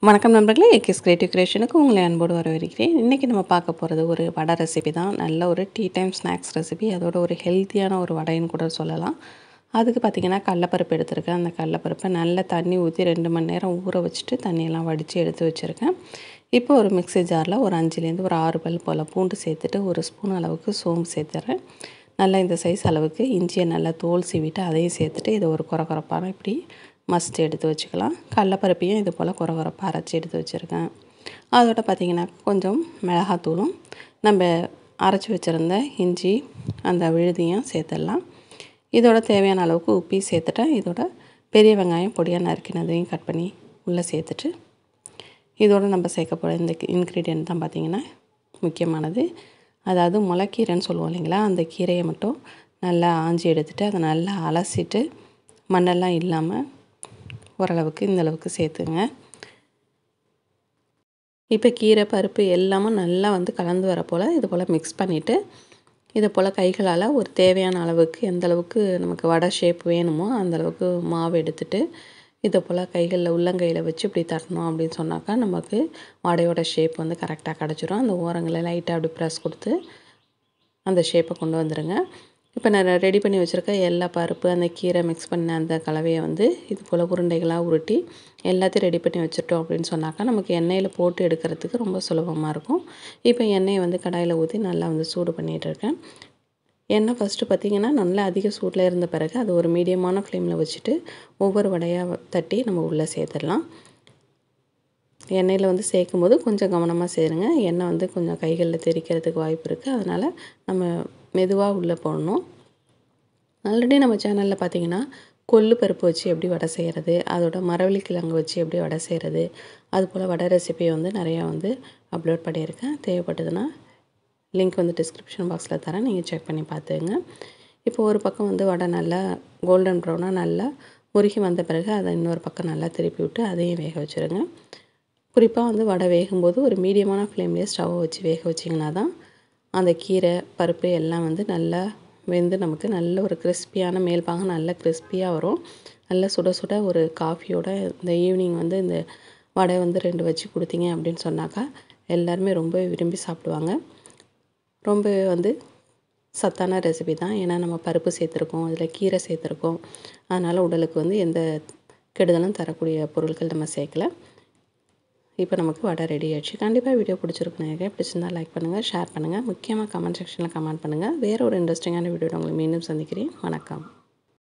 வணக்கம் நண்பர்களே, AKS creative கிரியேஷனுக்கு உங்களை அன்போடு வரவேற்கிறேன். இன்றைக்கி நம்ம பார்க்க போகிறது ஒரு வடை ரெசிபி தான். நல்ல ஒரு டீ டைம் ஸ்நாக்ஸ் ரெசிபி. அதோட ஒரு ஹெல்த்தியான ஒரு வடைன்னு கூட சொல்லலாம். அதுக்கு பார்த்திங்கன்னா கடலப்பருப்பு எடுத்திருக்கேன். அந்த கடலப்பருப்பை நல்ல தண்ணி ஊற்றி 2 மணி நேரம் ஊற வச்சுட்டு தண்ணியெல்லாம் வடித்து எடுத்து வச்சுருக்கேன். இப்போ ஒரு மிக்ஸி ஜாரில் ஒரு 5லேருந்து ஒரு 6 பல் போல் பூண்டு சேர்த்துட்டு 1 ஸ்பூன் அளவுக்கு சோம்பு சேர்த்துறேன். நல்லா இந்த சைஸ் அளவுக்கு இஞ்சியை நல்லா தோல் சீவிட்டு அதையும் சேர்த்துட்டு இதை ஒரு கொரகொரப்பான இப்படி மஸ்ட் எடுத்து வச்சுக்கலாம். கடலப்பருப்பையும் இது போல் கொரகொரப்பாக அரைச்சி எடுத்து வச்சுருக்கேன். அதோட பார்த்திங்கன்னா கொஞ்சம் மிளகாத்தூளும் நம்ம அரைச்சி வச்சுருந்த இஞ்சி அந்த விழுதியும் சேர்த்துடலாம். இதோட தேவையான அளவுக்கு உப்பி சேர்த்துட்டேன். இதோட பெரிய வெங்காயம் பொடியாக நறுக்கினதையும் கட் பண்ணி உள்ளே சேர்த்துட்டு இதோடு நம்ம சேர்க்க போகிற இந்த இன்க்ரீடியன்ட் தான் பார்த்திங்கன்னா முக்கியமானது. அதாவது முளைக்கீரைன்னு சொல்லுவோம் இல்லைங்களா, அந்த கீரையை மட்டும் நல்லா ஆஞ்சி எடுத்துகிட்டு அதை நல்லா அலசிட்டு மண்ணெல்லாம் இல்லாமல் ஓரளவுக்கு இந்தளவுக்கு சேர்த்துங்க. இப்போ கீரை பருப்பு எல்லாமே நல்லா கலந்து வர போல் இது போல் மிக்ஸ் பண்ணிவிட்டு இதை போல் கைகளால் ஒரு தேவையான அளவுக்கு எந்த அளவுக்கு நமக்கு வடை ஷேப் வேணுமோ அந்தளவுக்கு மாவு எடுத்துகிட்டு இதை போல் கைகளில் உள்ளங்கையில் வச்சு இப்படி தட்டணும் அப்படின்னு சொன்னாக்கா நமக்கு வடையோட ஷேப் கரெக்டாக கிடச்சிரும். அந்த ஓரங்களை லைட்டாக அப்படி ப்ரெஸ் கொடுத்து அந்த ஷேப்பை கொண்டு வந்துடுங்க. இப்போ நான் ரெடி பண்ணி வச்சுருக்க எல்லா பருப்பு அந்த கீரை மிக்ஸ் பண்ண அந்த கலவையை இது போல் உருண்டைகளாக உருட்டி எல்லாத்தையும் ரெடி பண்ணி வச்சுட்டோம் அப்படின்னு சொன்னாக்கா நமக்கு எண்ணெயில் போட்டு எடுக்கிறதுக்கு ரொம்ப சுலபமாக இருக்கும். இப்போ எண்ணெயை கடாயில் ஊற்றி நல்லா சூடு பண்ணிகிட்டு இருக்கேன். எண்ணெய் ஃபஸ்ட்டு பார்த்திங்கன்னா நல்லா அதிக சூட்டில் இருந்த பிறகு அது ஒரு மீடியமான ஃப்ளேமில் வச்சுட்டு ஒவ்வொரு வடையாக தட்டி நம்ம உள்ளே சேர்த்துடலாம். எண்ணெயில் சேர்க்கும்போது கொஞ்சம் கவனமாக சேருங்க. எண்ணெய் கொஞ்சம் கைகளில் தெறிக்கிறதுக்கு வாய்ப்பு இருக்குது. அதனால் நம்ம மெதுவாக உள்ளே போடணும். ஆல்ரெடி நம்ம சேனலில் பார்த்திங்கன்னா கொள்ளு பருப்பு வச்சு எப்படி வடை செய்கிறது, அதோட மரவள்ளி கிழங்கு வச்சு எப்படி வடை செய்கிறது, அதுபோல் வடை ரெசிபியை நிறையா அப்லோட் பண்ணியிருக்கேன். தேவைப்பட்டதுன்னா லிங்க் டிஸ்கிரிப்ஷன் பாக்ஸில் தரேன், நீங்கள் செக் பண்ணி பார்த்துங்க. இப்போ ஒரு பக்கம் வடை நல்லா கோல்டன் ப்ரௌனாக நல்லா முருகி வந்த பிறகு அதை இன்னொரு பக்கம் நல்லா திருப்பி விட்டு அதையும் வேக வச்சுருங்க. குறிப்பாக வடை வேகும்போது ஒரு மீடியமான ஃப்ளேம்லேயே ஸ்டவ்வை வச்சு வேக வச்சிங்கன்னா தான் அந்த கீரை பருப்பு எல்லாம் நல்லா வெந்து நமக்கு நல்ல ஒரு கிறிஸ்பியான மேல்பாகம் நல்லா கிறிஸ்பியாக வரும். நல்லா சுட சுட ஒரு காஃபியோட இந்த ஈவினிங் இந்த வடை 2 வச்சு கொடுத்தீங்க அப்படின்னு சொன்னாக்கா எல்லாருமே ரொம்ப விரும்பி சாப்பிடுவாங்க. ரொம்ப சத்தான ரெசிபி தான். ஏன்னா நம்ம பருப்பு சேர்த்துருக்கோம், அதில் கீரை சேர்த்துருக்கோம். அதனால் உடலுக்கு எந்த கெடுதலும் தரக்கூடிய பொருட்கள் நம்ம சேர்க்கல. இப்போ நமக்கு வடை ரெடி ஆகிடுச்சு. கண்டிப்பாக வீடியோ பிடிச்சிருக்குன்னு பிடிச்சிருந்தால் லைக் பண்ணுங்கள், ஷேர் பண்ணுங்கள். முக்கியமாக கமெண்ட் செக்ஷனில் கமெண்ட் பண்ணுங்கள். வேறு ஒரு இன்ட்ரெஸ்டிங்கான வீடியோட உங்களை மீண்டும் சந்திக்கிறேன். வணக்கம்.